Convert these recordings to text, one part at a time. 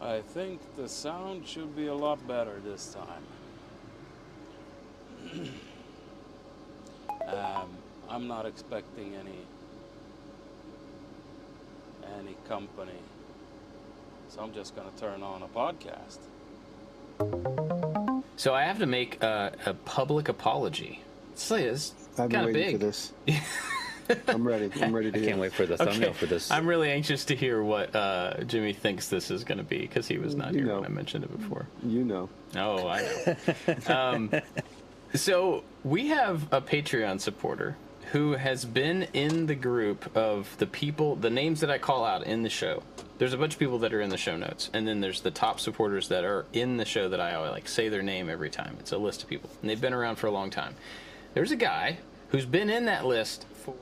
I think the sound should be a lot better this time. I'm not expecting any company, so I'm just gonna turn on a podcast. So I have to make a public apology. It's I've been kind of waiting big. for this. I'm ready. I'm ready to I can't wait for the thumbnail for this. I'm really anxious to hear what Jimmy thinks this is going to be, because he was not here when I mentioned it before. You know. Oh, I know. So we have a Patreon supporter who has been in the group of the names that I call out in the show. There's a bunch of people that are in the show notes, and then there's the top supporters that are in the show that I always say their name every time. It's a list of people, and they've been around for a long time. There's a guy who's been in that list for...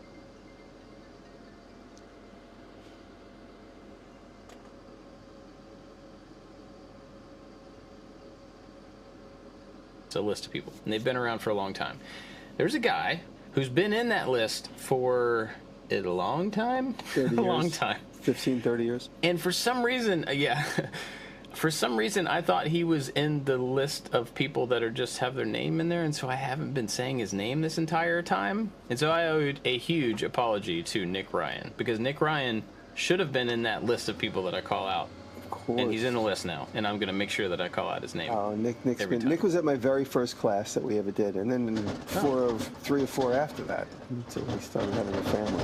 It's a list of people, and they've been around for a long time. There's a guy who's been in that list for a long time? 30 years. A long time. 15, 30 years. And for some reason, for some reason, I thought he was in the list of people that are just have their name in there, and so I haven't been saying his name this entire time. And so I owed a huge apology to Nick Ryan, because Nick Ryan should have been in that list of people that I call out. Of course. And he's in the list now, and I'm going to make sure that I call out his name. Oh, Nick was at my very first class that we ever did, and then three or four after that, until we started having a family.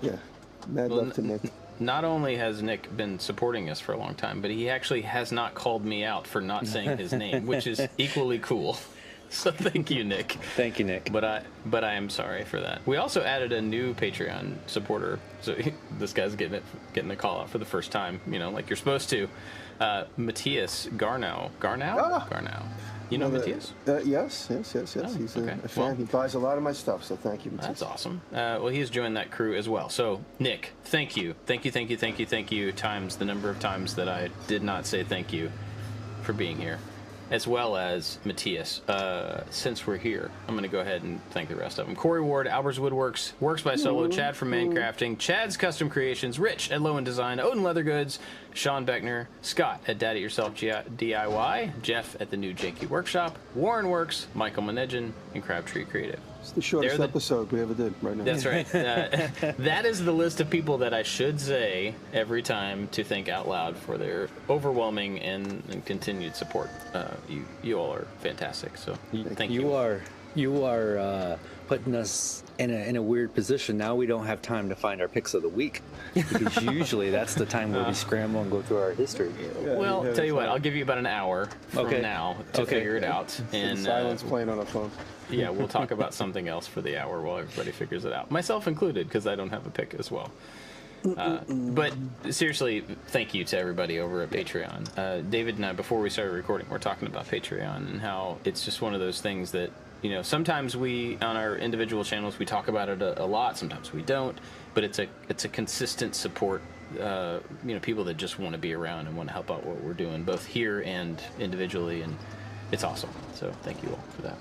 Yeah, mad love to Nick. Not only has Nick been supporting us for a long time, but he actually has not called me out for not saying his name, which is equally cool. So thank you, Nick. Thank you, Nick. But I am sorry for that. We also added a new Patreon supporter. So this guy's getting a call out for the first time, like you're supposed to. Matthias Garnow. Garnow. You know Matthias? Yes. Oh, He's okay. a fan. He buys a lot of my stuff, so thank you, Matthias. That's awesome. Well, he has joined that crew as well. So, Nick, thank you times the number of times that I did not say thank you for being here, as well as Matthias. Since we're here, I'm going to go ahead and thank the rest of them. Corey Ward, Albert's Woodworks, Works by Solo, Chad from Mancrafting, Chad's Custom Creations, Rich at Low End Design, Odin Leather Goods, Sean Beckner, Scott at Daddy Yourself DIY, Jeff at the New Janky Workshop, Warren Works, Michael Manedjan, and Crabtree Creative. It's the shortest episode we ever did right now. That's right. That is the list of people that I should say every time to think out loud for their overwhelming and continued support. You all are fantastic. So thank you. You are putting us in a weird position. Now we don't have time to find our picks of the week, because usually that's the time where we scramble and go through our history. Well, tell you what, I'll give you about an hour from now to figure it out. And silence playing on a phone. Yeah, we'll talk about something else for the hour while everybody figures it out. Myself included, because I don't have a pick as well. But seriously, thank you to everybody over at Patreon. David and I, before we started recording, we're talking about Patreon and how it's just one of those things that, sometimes we, on our individual channels, we talk about it a lot. Sometimes we don't. But it's a consistent support. People that just want to be around and want to help out what we're doing, both here and individually, and it's awesome. So thank you all for that.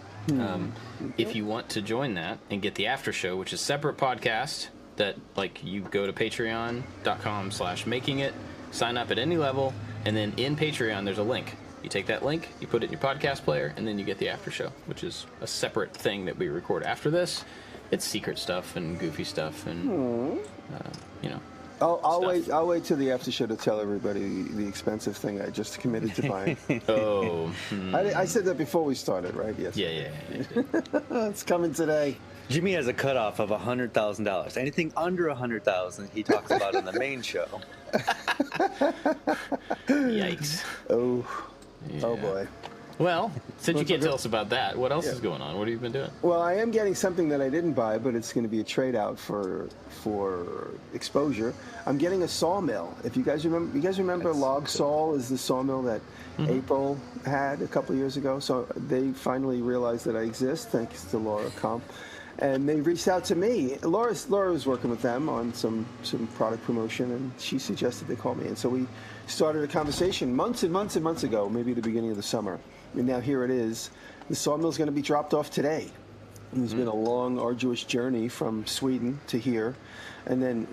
If you want to join that and get the after show, which is a separate podcast that, you go to patreon.com/makingit, sign up at any level, and then in Patreon there's a link. You take that link, you put it in your podcast player, and then you get the after show, which is a separate thing that we record after this. It's secret stuff and goofy stuff and I'll wait till the after show to tell everybody the expensive thing I just committed to buying. I said that before we started, right? Yes. Yeah. It's coming today. Jimmy has a cutoff of $100,000. Anything under $100,000, he talks about in the main show. Yikes. Oh Yeah. boy. Well, since you can't tell us about that, what else is going on? What have you been doing? Well, I am getting something that I didn't buy, but it's going to be a trade out for exposure. I'm getting a sawmill. If you guys remember, Log Saw is the sawmill that April had a couple of years ago. So they finally realized that I exist, thanks to Laura Comp. And they reached out to me. Laura was working with them on some product promotion, and she suggested they call me. And so we started a conversation months and months and months ago, maybe the beginning of the summer. And now here it is. The sawmill's going to be dropped off today. It's been a long, arduous journey from Sweden to here. And then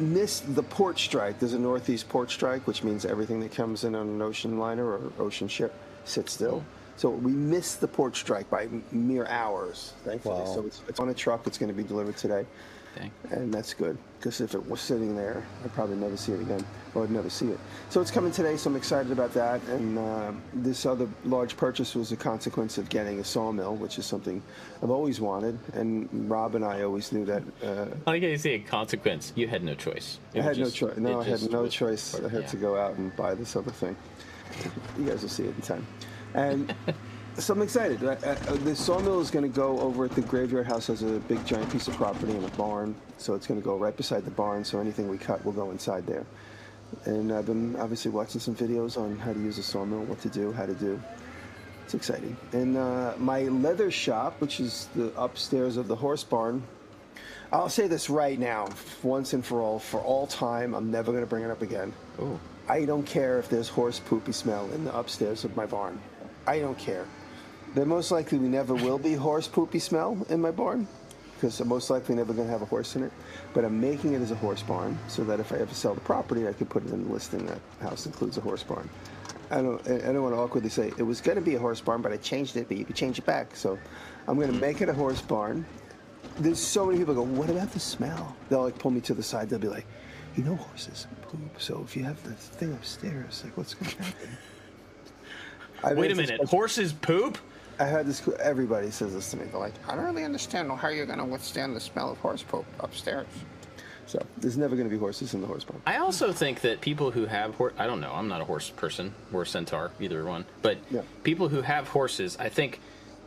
missed the port strike. There's a northeast port strike, which means everything that comes in on an ocean liner or ocean ship sits still. So we missed the port strike by mere hours, thankfully. Wow. So it's on a truck. It's going to be delivered today. Dang. And that's good, because if it was sitting there, I'd probably never see it again, or I'd never see it. So it's coming today, so I'm excited about that. And this other large purchase was a consequence of getting a sawmill, which is something I've always wanted. And Rob and I always knew that. I like how you say a consequence. You had no choice. I had no choice. No, I had no choice. I had yeah. to go out and buy this other thing. You guys will see it in time. And so I'm excited. The sawmill is going to go over at the graveyard house. Has a big giant piece of property and a barn, so it's going to go right beside the barn. So anything we cut will go inside there. And I've been obviously watching some videos on how to use a sawmill, what to do, how to do. It's exciting. And my leather shop, which is the upstairs of the horse barn. I'll say this right now, once and for all time. I'm never going to bring it up again. Oh. I don't care if there's horse poopy smell in the upstairs of my barn. I don't care. There most likely never will be horse poopy smell in my barn, because I'm most likely never going to have a horse in it. But I'm making it as a horse barn so that if I ever sell the property, I can put it in the listing that house includes a horse barn. I don't want to awkwardly say it was going to be a horse barn, but I changed it, but you could change it back. So I'm going to make it a horse barn. There's so many people go, what about the smell? They'll like pull me to the side. They'll be like, you know, horses poop. So if you have the thing upstairs, like what's going to happen? Wait a minute, horses poop? I had this. Everybody says this to me. They're like, I don't really understand how you're going to withstand the smell of horse poop upstairs. So there's never going to be horses in the horse barn. I also think that people who have I don't know, I'm not a horse person or a centaur, either one, but people who have horses, I think,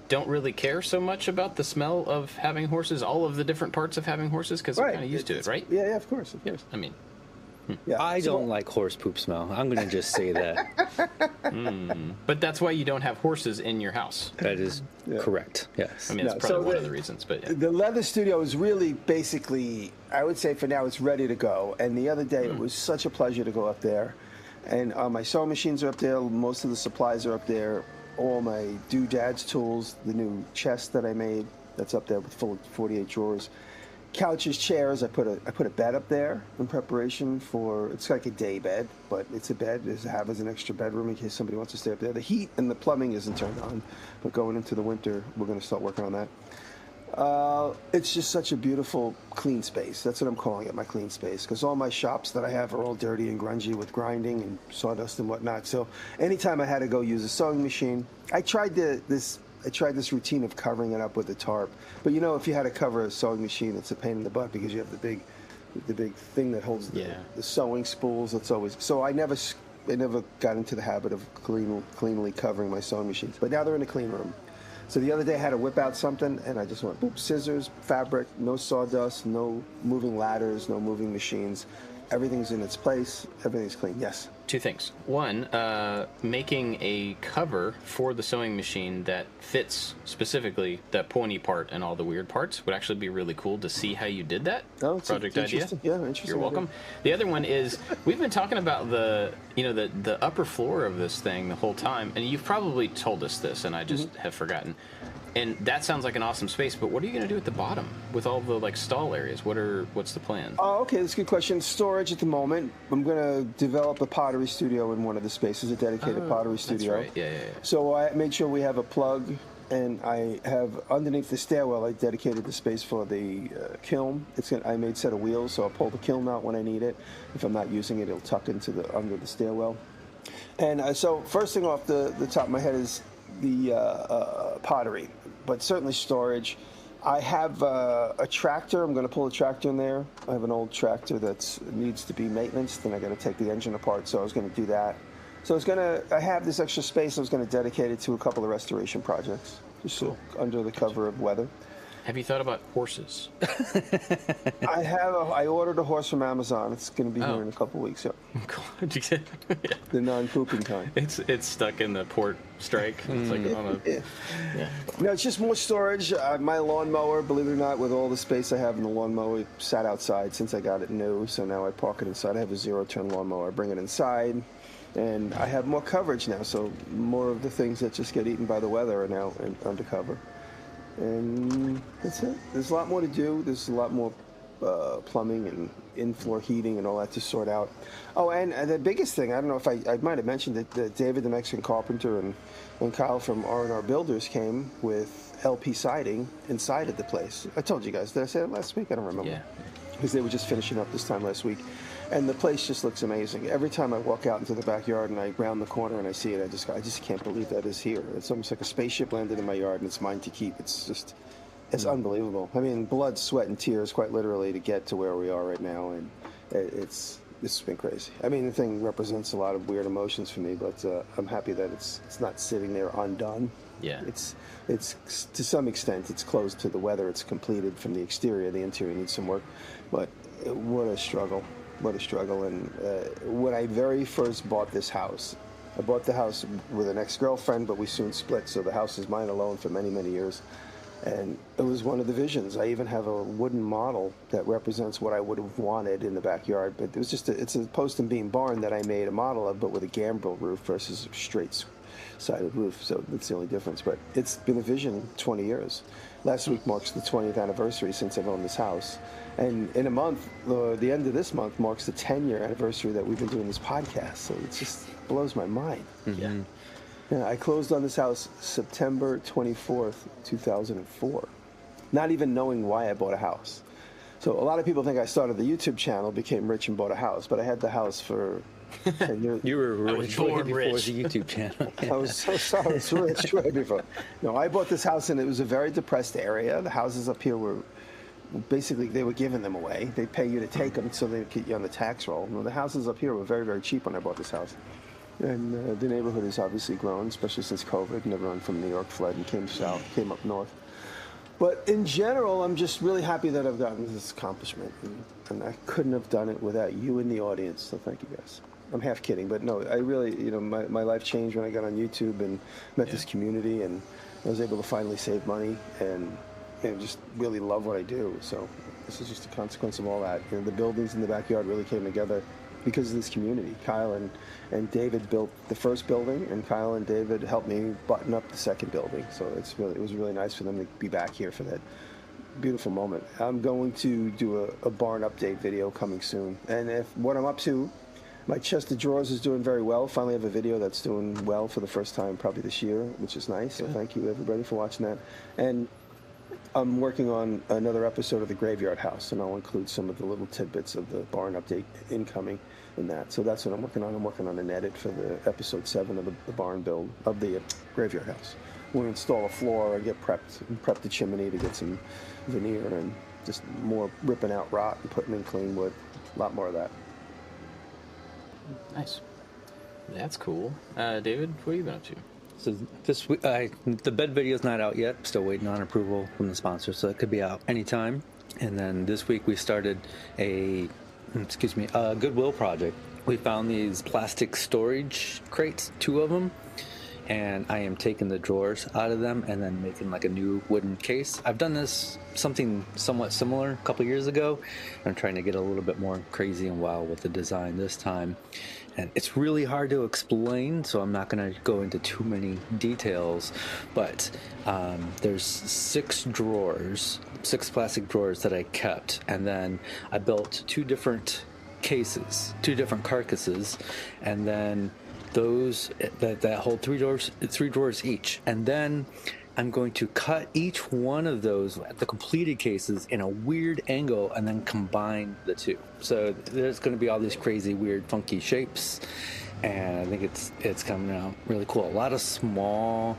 don't really care so much about the smell of having horses, all of the different parts of having horses, because they're kind of used to it, right? Yeah, of course. I mean, yeah. I don't like horse poop smell. I'm going to just say that. but that's why you don't have horses in your house. That is correct. Yes. I mean, that's probably one of the reasons, but yeah. The leather studio is really basically, I would say for now, it's ready to go. And the other day, it was such a pleasure to go up there. And my sewing machines are up there. Most of the supplies are up there. All my doodads tools, the new chest that I made, that's up there with full of 48 drawers. Couches, chairs. I put a bed up there in preparation for. It's like a day bed, but it's a bed. It's have as an extra bedroom in case somebody wants to stay up there. The heat and the plumbing isn't turned on, but going into the winter, we're going to start working on that. It's just such a beautiful, clean space. That's what I'm calling it, my clean space, because all my shops that I have are all dirty and grungy with grinding and sawdust and whatnot. So anytime I had to go use a sewing machine, I tried this routine of covering it up with a tarp. But you know, if you had to cover a sewing machine, it's a pain in the butt because you have the big thing that holds the sewing spools. It's always so. I never got into the habit of cleanly covering my sewing machines. But now they're in a clean room. So the other day I had to whip out something, and I just went, boop, scissors, fabric, no sawdust, no moving ladders, no moving machines. Everything's in its place. Everything's clean. Yes. Two things. One, making a cover for the sewing machine that fits specifically that pointy part and all the weird parts would actually be really cool to see how you did that. Oh, it's project idea. Yeah, interesting. You're welcome. The other one is we've been talking about the upper floor of this thing the whole time, and you've probably told us this, and I just have forgotten. And that sounds like an awesome space, but what are you going to do at the bottom with all the stall areas? What's the plan? Oh, okay, that's a good question. Storage at the moment. I'm going to develop a pottery studio in one of the spaces, a dedicated pottery studio. That's right. Yeah. So I made sure we have a plug, and I have underneath the stairwell. I dedicated the space for the kiln. I made a set of wheels, so I'll pull the kiln out when I need it. If I'm not using it, it'll tuck into under the stairwell. And so first thing off the top of my head is the pottery, but certainly storage. I have a tractor. I'm going to pull a tractor in there. I have an old tractor that needs to be maintenance, and I got to take the engine apart, so I was going to do that. So I have this extra space I was going to dedicate it to a couple of restoration projects, just under the cover of weather. Have you thought about horses? I ordered a horse from Amazon. It's going to be here in a couple of weeks. Yeah. Did you get the non-pooping kind? It's stuck in the port strike. It's like on a... Yeah. No, it's just more storage. My lawnmower, believe it or not, with all the space I have in the lawnmower, it sat outside since I got it new. So now I park it inside. I have a zero-turn lawnmower. I bring it inside, and I have more coverage now. So more of the things that just get eaten by the weather are now under cover. And that's it. There's a lot more to do. There's a lot more plumbing and in-floor heating and all that to sort out. Oh, and the biggest thing, I don't know if I might have mentioned it, that David, the Mexican carpenter, and Kyle from R&R Builders came with LP siding inside of the place. I told you guys, did I say it last week? I don't remember. Yeah. Because they were just finishing up this time last week. And the place just looks amazing. Every time I walk out into the backyard and I round the corner and I see it, I just can't believe that is here. It's almost like a spaceship landed in my yard and it's mine to keep. It's unbelievable. I mean, blood, sweat, and tears, quite literally, to get to where we are right now. And this has been crazy. I mean, the thing represents a lot of weird emotions for me, but I'm happy that it's not sitting there undone. Yeah. It's to some extent, it's closed to the weather. It's completed from the exterior. The interior needs some work. But what a struggle. What a struggle. And when I very first bought this house, I bought the house with an ex-girlfriend, but we soon split, so the house is mine alone for many, many years. And it was one of the visions. I even have a wooden model that represents what I would have wanted in the backyard. But it was it's a post and beam barn that I made a model of, but with a gambrel roof versus a straight-sided roof. So that's the only difference. But it's been a vision 20 years. Last week marks the 20th anniversary since I've owned this house. And in a month, the end of this month marks the 10-year anniversary that we've been doing this podcast. So it just blows my mind. Yeah. Yeah, I closed on this house September 24th, 2004, not even knowing why I bought a house. So a lot of people think I started the YouTube channel, became rich, and bought a house, but I had the house for 10 years. You were rich way born before rich. the YouTube channel. I was so sorry, I was rich way before. No, I bought this house, and it was a very depressed area. The houses up here were, basically, they were giving them away. They pay you to take them so they would get you on the tax roll. Well, the houses up here were very, very cheap when I bought this house. And the neighborhood has obviously grown, especially since COVID, and everyone from New York fled and came south, came up north. But in general, I'm just really happy that I've gotten this accomplishment, and I couldn't have done it without you in the audience, so thank you guys. I'm half kidding, but no, I really, my life changed when I got on YouTube and met this community, and I was able to finally save money and just really love what I do. So this is just a consequence of all that. The buildings in the backyard really came together because of this community. Kyle and David built the first building, and Kyle and David helped me button up the second building. So it was really nice for them to be back here for that beautiful moment. I'm going to do a barn update video coming soon. And if what I'm up to, my chest of drawers is doing very well. Finally have a video that's doing well for the first time probably this year, which is nice. So thank you everybody for watching that. And I'm working on another episode of The Graveyard House, and I'll include some of the little tidbits of the barn update incoming in that. So that's what I'm working on. I'm working on an edit for the episode 7 of the barn build of the Graveyard House. We'll install a floor and get prep the chimney to get some veneer and just more ripping out rot and putting in clean wood. A lot more of that. Nice. That's cool. David, what have you been up to? So this week, the bed video is not out yet. Still waiting on approval from the sponsor, so it could be out anytime. And then this week we started a Goodwill project. We found these plastic storage crates, 2 of them, and I am taking the drawers out of them and then making like a new wooden case. I've done something somewhat similar a couple years ago. I'm trying to get a little bit more crazy and wild with the design this time. And it's really hard to explain, so I'm not going to go into too many details, but there's 6 plastic drawers that I kept, and then I built 2 different cases, 2 different carcasses, and then those that hold 3 drawers each, and then I'm going to cut each one of those, the completed cases, in a weird angle and then combine the 2. So there's going to be all these crazy, weird, funky shapes, and I think it's coming out really cool. A lot of small,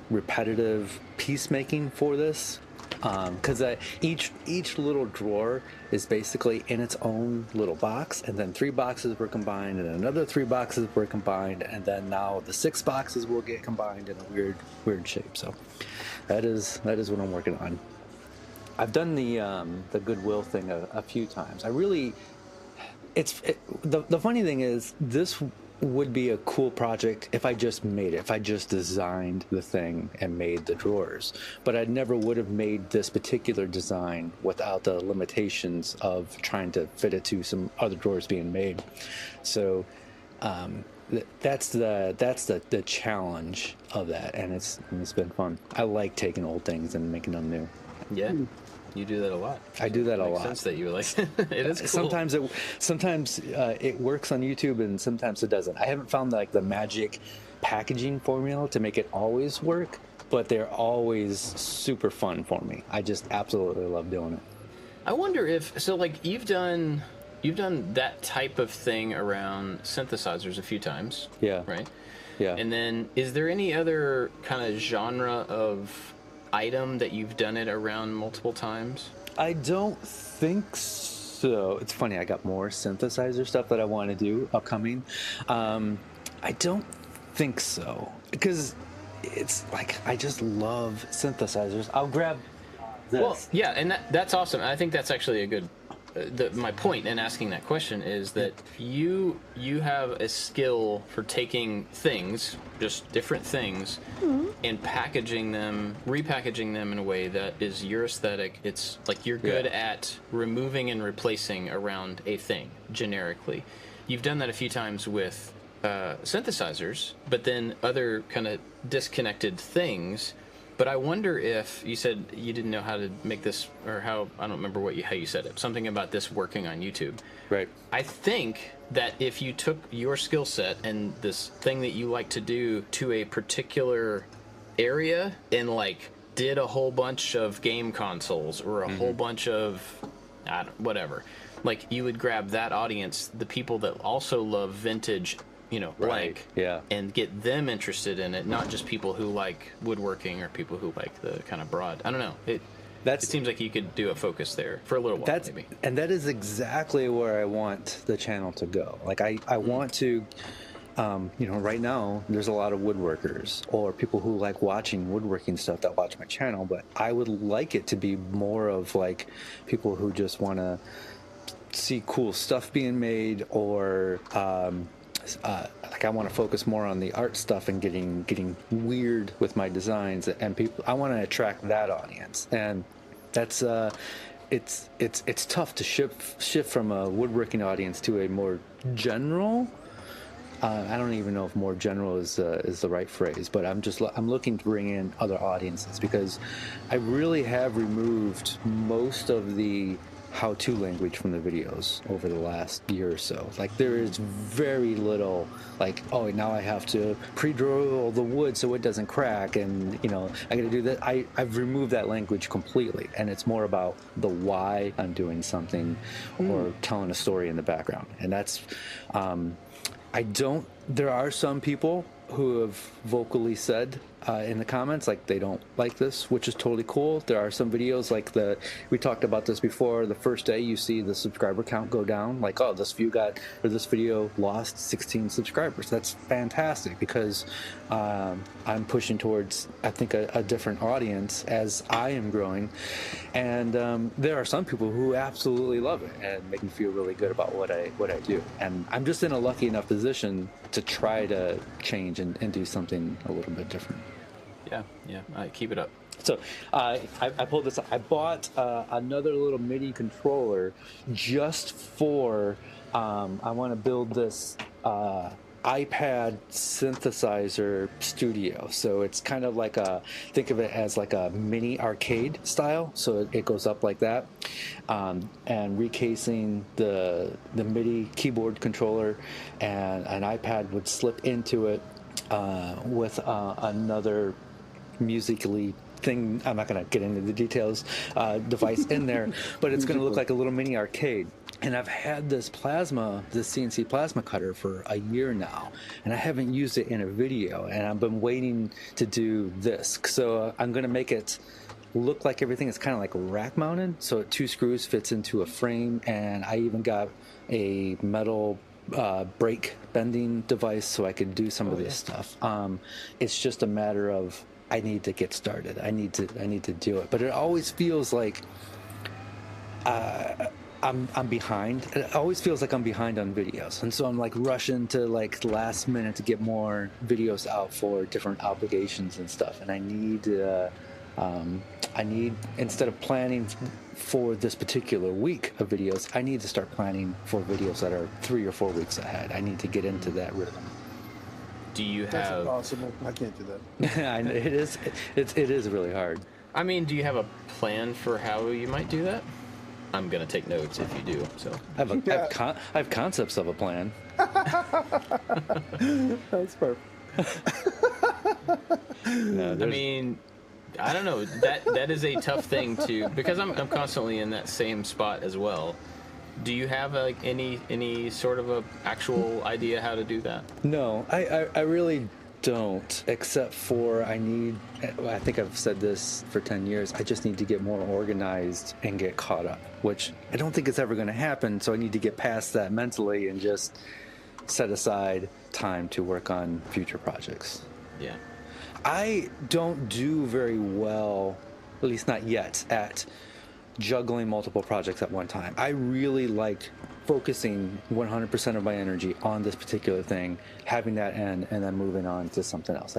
repetitive piecemaking for this, because each little drawer is basically in its own little box, and then 3 boxes were combined, and another 3 boxes were combined, and then now the 6 boxes will get combined in a weird shape. So that is what I'm working on. I've done the Goodwill thing a few times. The funny thing is, this would be a cool project if I just made it, if I just designed the thing and made the drawers. But I never would have made this particular design without the limitations of trying to fit it to some other drawers being made. So that's the challenge of that, and it's been fun. I like taking old things and making them new. Yeah. You do that a lot. I do that a Makes lot. sense that you like it is cool. Sometimes it works on YouTube and sometimes it doesn't. I haven't found like the magic packaging formula to make it always work, but they're always super fun for me. I just absolutely love doing it. I wonder if so. Like you've done that type of thing around synthesizers a few times. Yeah. Right. Yeah. And then, is there any other kind of genre of item that you've done it around multiple times? I don't think so. It's funny, I got more synthesizer stuff that I want to do upcoming. I don't think so. Because it's like, I just love synthesizers. I'll grab this. Well, yeah, and that's awesome. I think that's actually a good... my point in asking that question is that you have a skill for taking things, just different things, and packaging them, repackaging them in a way that is your aesthetic. It's like you're good at removing and replacing around a thing generically. You've done that a few times with synthesizers, but then other kind of disconnected things. But I wonder if you said you didn't know how to make this, or how, I don't remember how you said it, something about this working on YouTube. Right. I think that if you took your skill set and this thing that you like to do to a particular area and like did a whole bunch of game consoles or a whole bunch of whatever, like you would grab that audience, the people that also love vintage, blank, and get them interested in it, not just people who like woodworking or people who like the kind of broad. I don't know. It seems like you could do a focus there for a little while, maybe. And that is exactly where I want the channel to go. Like I want to, right now there's a lot of woodworkers or people who like watching woodworking stuff that watch my channel, but I would like it to be more of like people who just want to see cool stuff being made, or like I want to focus more on the art stuff and getting weird with my designs, and people, I want to attract that audience. And that's it's tough to shift from a woodworking audience to a more general, I don't even know if more general is the right phrase, but I'm looking to bring in other audiences, because I really have removed most of the how-to language from the videos over the last year or so. Like there is very little like, oh, now I have to pre-drill the wood so it doesn't crack, and I gotta do that. I've removed that language completely, and it's more about the why I'm doing something or telling a story in the background. And that's there are some people who have vocally said in the comments like they don't like this, which is totally cool. There are some videos like we talked about this before, the first day you see the subscriber count go down, like, oh, this video lost 16 subscribers. That's fantastic, because I'm pushing towards, I think, a different audience as I am growing. And there are some people who absolutely love it and make me feel really good about what I do. And I'm just in a lucky enough position to try to change and do something a little bit different. Yeah. Keep it up. So I pulled this up. I bought another little MIDI controller just for, I want to build this iPad synthesizer studio. So it's kind of like think of it as like a mini arcade style. So it goes up like that, and recasing the MIDI keyboard controller, and an iPad would slip into it with another musically thing. I'm not going to get into the details, device in there, but it's going to look like a little mini arcade. And I've had this CNC plasma cutter for a year now, and I haven't used it in a video, and I've been waiting to do this. So I'm going to make it look like everything is kind of like rack mounted, so 2 screws fits into a frame, and I even got a metal brake bending device so I could do some of this stuff. It's just a matter of, I need to get started. I need to do it. But it always feels like I'm behind. It always feels like I'm behind on videos, and so I'm like rushing to like the last minute to get more videos out for different obligations and stuff. And I need, instead of planning for this particular week of videos, I need to start planning for videos that are 3 or 4 weeks ahead. I need to get into that rhythm. Do you That's have... impossible. I can't do that. It is really hard. I mean, do you have a plan for how you might do that? I'm gonna take notes if you do. So I have concepts of a plan. That's perfect. No, I mean, I don't know. That is a tough thing to, because I'm constantly in that same spot as well. Do you have like any sort of a actual idea how to do that? no, I really don't, except for I think I've said this for 10 years, I just need to get more organized and get caught up, which I don't think it's ever going to happen, so I need to get past that mentally and just set aside time to work on future projects. Yeah. I don't do very well, at least not yet, at juggling multiple projects at one time. I really like focusing 100% of my energy on this particular thing, having that end, and then moving on to something else.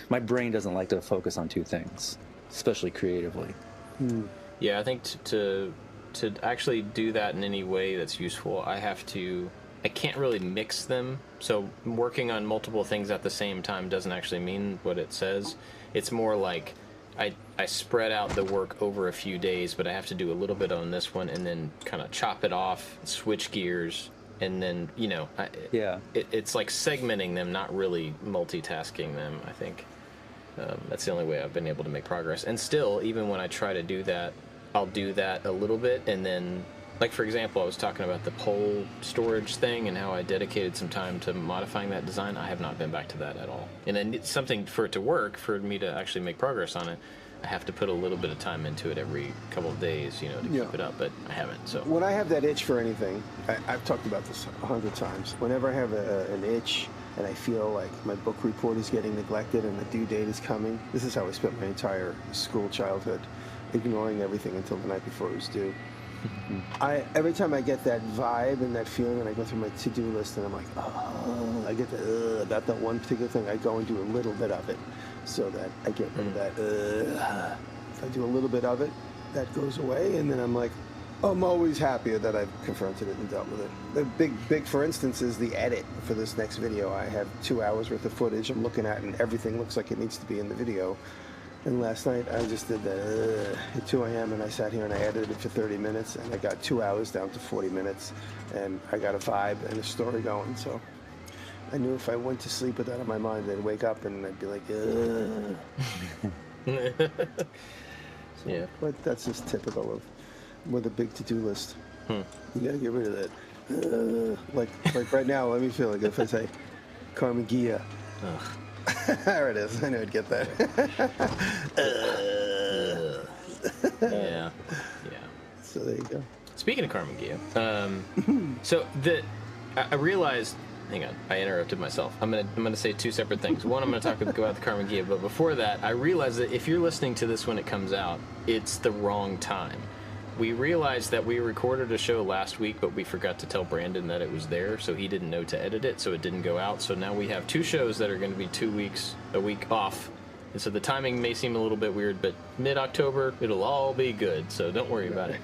My brain doesn't like to focus on two things, especially creatively. Yeah, I think to actually do that in any way that's useful, I can't really mix them. So working on multiple things at the same time doesn't actually mean what it says. It's more like I spread out the work over a few days, but I have to do a little bit on this one and then kind of chop it off, switch gears, and then, it's like segmenting them, not really multitasking them, I think. That's the only way I've been able to make progress. And still, even when I try to do that, I'll do that a little bit, and then, like, for example, I was talking about the pole storage thing and how I dedicated some time to modifying that design. I have not been back to that at all. And then it's something for it to work, for me to actually make progress on it, I have to put a little bit of time into it every couple of days, to keep it up, but I haven't. So when I have that itch for anything, I've talked about this 100 times. Whenever I have an itch and I feel like my book report is getting neglected and the due date is coming, this is how I spent my entire school childhood, ignoring everything until the night before it was due. Every time I get that vibe and that feeling, and I go through my to-do list, and I'm like, oh, I get about that one particular thing, I go and do a little bit of it, so that I get rid of that. If I do a little bit of it, that goes away, and then I'm like, I'm always happier that I've confronted it and dealt with it. The big, for instance, is the edit for this next video. I have 2 hours worth of footage I'm looking at, and everything looks like it needs to be in the video. And last night I just did that at 2 a.m. and I sat here and I edited it for 30 minutes and I got 2 hours down to 40 minutes and I got a vibe and a story going. So I knew if I went to sleep with that on my mind, I'd wake up and I'd be like, yeah. But that's just typical of with a big to-do list. You gotta get rid of that. Like right now, let me feel like if I say Carmen Gia. There it is. I knew I'd get that. Yeah. So there you go. Speaking of Carmen Gia, so I realized. Hang on, I interrupted myself. I'm gonna say two separate things. One, I'm gonna talk about the Carmen Gia, but before that, I realized that if you're listening to this when it comes out, it's the wrong time. We realized that we recorded a show last week, but we forgot to tell Brandon that it was there, so he didn't know to edit it, so it didn't go out. So now we have two shows that are going to be a week off. And so the timing may seem a little bit weird, but mid-October, it'll all be good, so don't worry about it.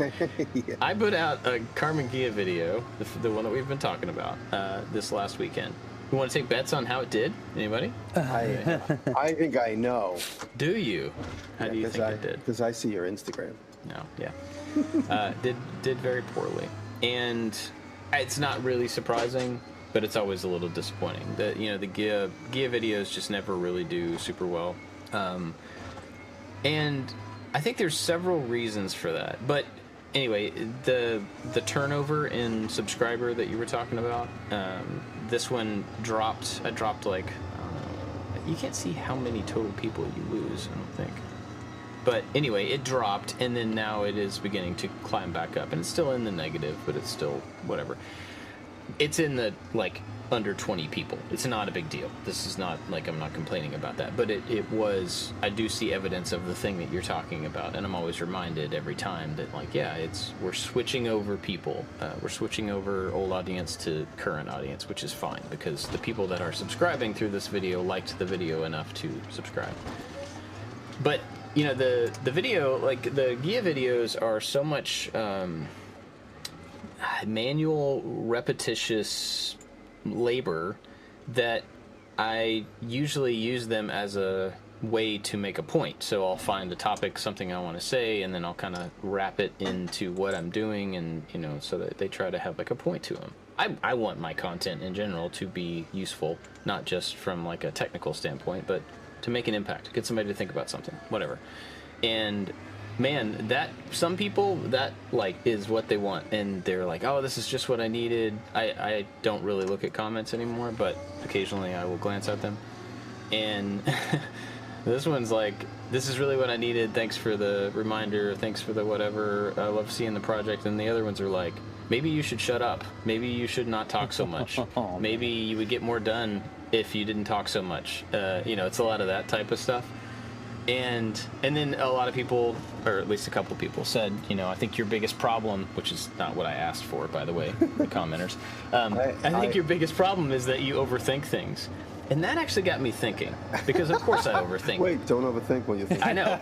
Yeah. I put out a Carmen Gia video, the one that we've been talking about, this last weekend. You want to take bets on how it did? Anybody? I think I know. Do you? How do you think it did? Because I see your Instagram. No, yeah. Did very poorly, and it's not really surprising, but it's always a little disappointing. The Gia videos just never really do super well, and I think there's several reasons for that. But anyway, the turnover in subscriber that you were talking about, this one dropped. I dropped like you can't see how many total people you lose, I don't think. But anyway, it dropped, and then now it is beginning to climb back up. And it's still in the negative, but it's still whatever. It's in the, under 20 people. It's not a big deal. This is not, I'm not complaining about that. But it was, I do see evidence of the thing that you're talking about. And I'm always reminded every time that, we're switching over people. We're switching over old audience to current audience, which is fine. Because the people that are subscribing through this video liked the video enough to subscribe. But the video, the Gia videos are so much manual, repetitious labor that I usually use them as a way to make a point. So I'll find a topic, something I want to say, and then I'll kind of wrap it into what I'm doing, and so that they try to have like a point to them. I want my content in general to be useful, not just from like a technical standpoint, but to make an impact, get somebody to think about something, whatever. And man, that some people, that like is what they want, and they're like, oh, this is just what I needed. I don't really look at comments anymore, but occasionally I will glance at them. And this one's like, this is really what I needed. Thanks for the reminder. Thanks for the whatever. I love seeing the project. And the other ones are like, maybe you should shut up. Maybe you should not talk so much. Maybe you would get more done if you didn't talk so much. It's a lot of that type of stuff. And then a lot of people, or at least a couple people, said, I think your biggest problem, which is not what I asked for, by the way, the commenters. I think your biggest problem is that you overthink things. And that actually got me thinking, because of course I overthink. Wait, don't overthink when you think. I know.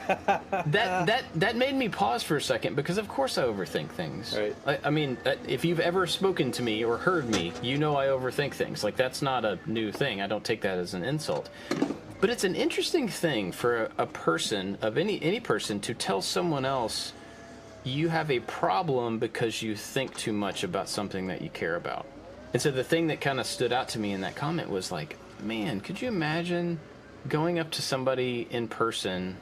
That made me pause for a second, because of course I overthink things. Right. I mean, if you've ever spoken to me or heard me, I overthink things. Like, that's not a new thing. I don't take that as an insult. But it's an interesting thing for a person, of any person, to tell someone else you have a problem because you think too much about something that you care about. And so the thing that kind of stood out to me in that comment was like, man, could you imagine going up to somebody in person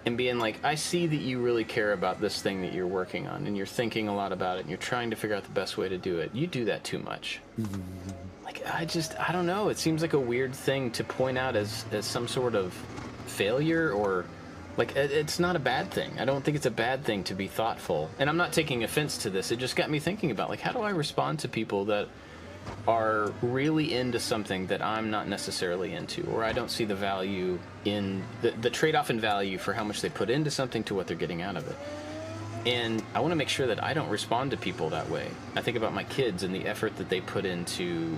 and being like, I see that you really care about this thing that you're working on, and you're thinking a lot about it, and you're trying to figure out the best way to do it. You do that too much. Like, I don't know. It seems like a weird thing to point out as some sort of failure, or like, it's not a bad thing. I don't think it's a bad thing to be thoughtful. And I'm not taking offense to this. It just got me thinking about, like, how do I respond to people that are really into something that I'm not necessarily into, or I don't see the value in the trade-off in value for how much they put into something to what they're getting out of it. And I want to make sure that I don't respond to people that way. I think about my kids and the effort that they put into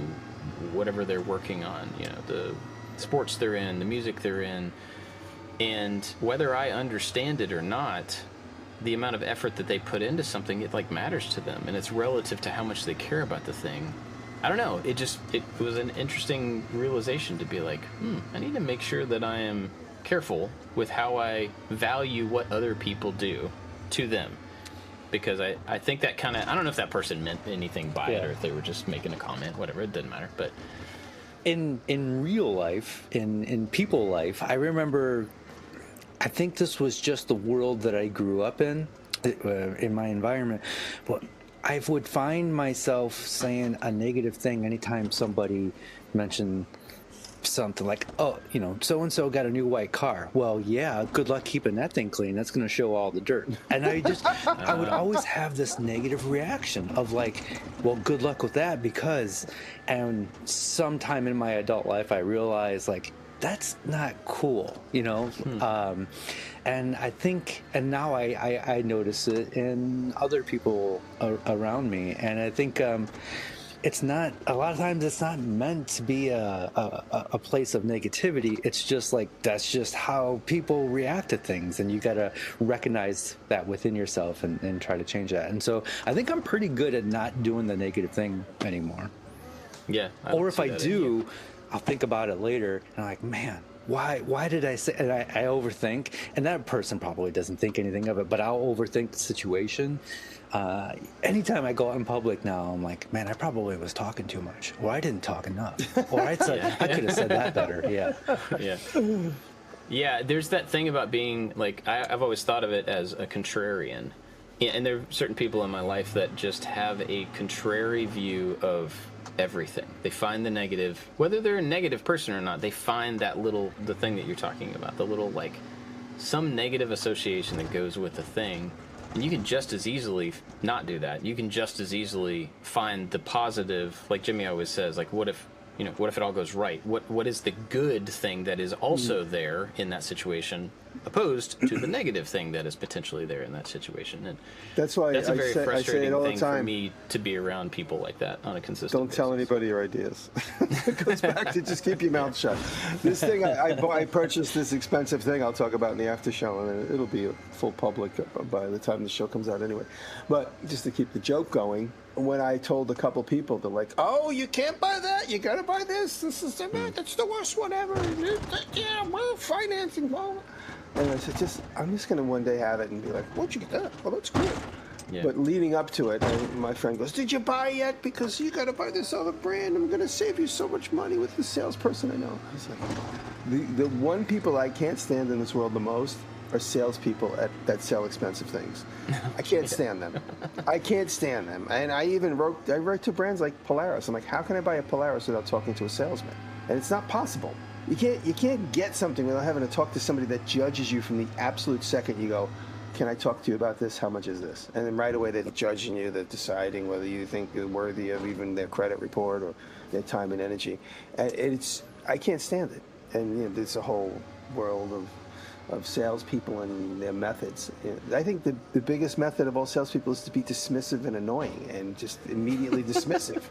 whatever they're working on, the sports they're in, the music they're in, and whether I understand it or not, the amount of effort that they put into something, it like matters to them, and it's relative to how much they care about the thing. I don't know. It was an interesting realization to be like, I need to make sure that I am careful with how I value what other people do to them. Because I think that kind of, I don't know if that person meant anything by it, or if they were just making a comment, whatever, it doesn't matter. But in real life, in people life, I remember, I think this was just the world that I grew up in my environment. But I would find myself saying a negative thing anytime somebody mentioned something like, oh, so-and-so got a new white car. Well, yeah, good luck keeping that thing clean. That's going to show all the dirt. And I would always have this negative reaction of like, well, good luck with that, because, and sometime in my adult life, I realized like, that's not cool, and I think, and now I notice it in other people around me, and I think it's not, a lot of times it's not meant to be a place of negativity. It's just like, that's just how people react to things, and you got to recognize that within yourself and try to change that. And so I think I'm pretty good at not doing the negative thing anymore. Yeah. Or if I do, I'll think about it later, and I'm like, man, why did I say, and I overthink, and that person probably doesn't think anything of it, but I'll overthink the situation. Anytime I go out in public now, I'm like, man, I probably was talking too much, or I didn't talk enough, or I could have said that better. Yeah, there's that thing about being, like, I've always thought of it as a contrarian. Yeah, and there are certain people in my life that just have a contrary view of everything. They find the negative, whether they're a negative person or not, they find the thing that you're talking about, the little, like, some negative association that goes with the thing. And you can just as easily not do that. You can just as easily find the positive, like Jimmy always says, like, what if it all goes right? What is the good thing that is also there in that situation, opposed to the negative thing that is potentially there in that situation? And that's why that's a very frustrating thing for me to be around people like that on a consistent Don't basis. tell anybody your ideas. It goes back to just keep your mouth shut. This thing, I purchased this expensive thing I'll talk about in the after show, and it'll be full public by the time the show comes out anyway. But just to keep the joke going, when I told a couple people, they're like, "Oh, you can't buy that. You gotta buy this. This is that's the worst one ever." Yeah, well, financing, blah. And I said, I'm just gonna one day have it and be like, where'd you get that? Oh, that's good. Yeah. But leading up to it, my friend goes, did you buy yet? Because you got to buy this other brand. I'm going to save you so much money with the salesperson I know. I was like, the one people I can't stand in this world the most are salespeople that sell expensive things. I can't stand them. I can't stand them. And I wrote to brands like Polaris. I'm like, how can I buy a Polaris without talking to a salesman? And it's not possible. You can't get something without having to talk to somebody that judges you from the absolute second you go, can I talk to you about this? How much is this? And then right away they're judging you, they're deciding whether you think you're worthy of even their credit report or their time and energy. And I can't stand it. And there's a whole world of salespeople and their methods. I think the biggest method of all salespeople is to be dismissive and annoying and just immediately dismissive.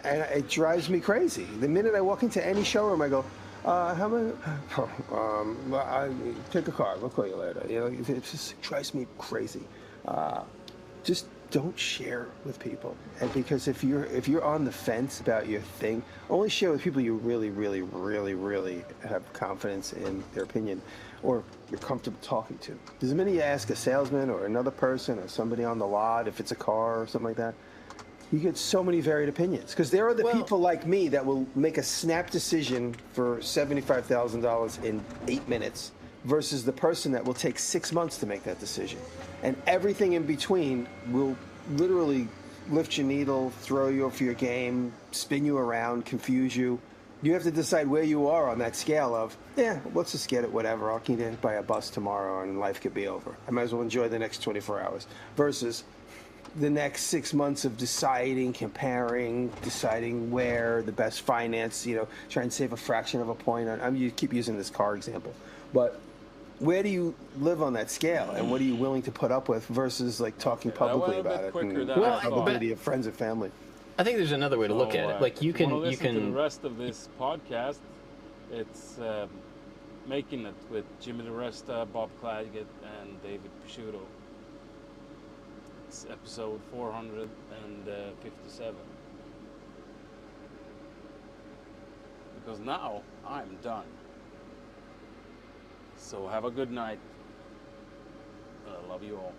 And it drives me crazy. The minute I walk into any showroom, I go, how many? Take a car. We'll call you later. It just drives me crazy. Just don't share with people, and because if you're on the fence about your thing, only share with people you really, really, really, really have confidence in their opinion, or you're comfortable talking to. Because the minute you ask a salesman or another person or somebody on the lot if it's a car or something like that, you get so many varied opinions, because there are the people like me that will make a snap decision for $75,000 in 8 minutes versus the person that will take 6 months to make that decision. And everything in between will literally lift your needle, throw you off your game, spin you around, confuse you. You have to decide where you are on that scale of, let's just get it, whatever. I'll get it by a bus tomorrow and life could be over. I might as well enjoy the next 24 hours. Versus the next 6 months of deciding, comparing, deciding where the best finance, try and save a fraction of a point. You keep using this car example, but where do you live on that scale, and what are you willing to put up with versus like talking publicly about it and probability of friends and family? I think there's another way to look at it. Like you can to the rest of this podcast. It's Making It with Jimmy DeResta, Bob Claggett, and David Picciuto. It's episode 457. Because now I'm done. So have a good night. I love you all.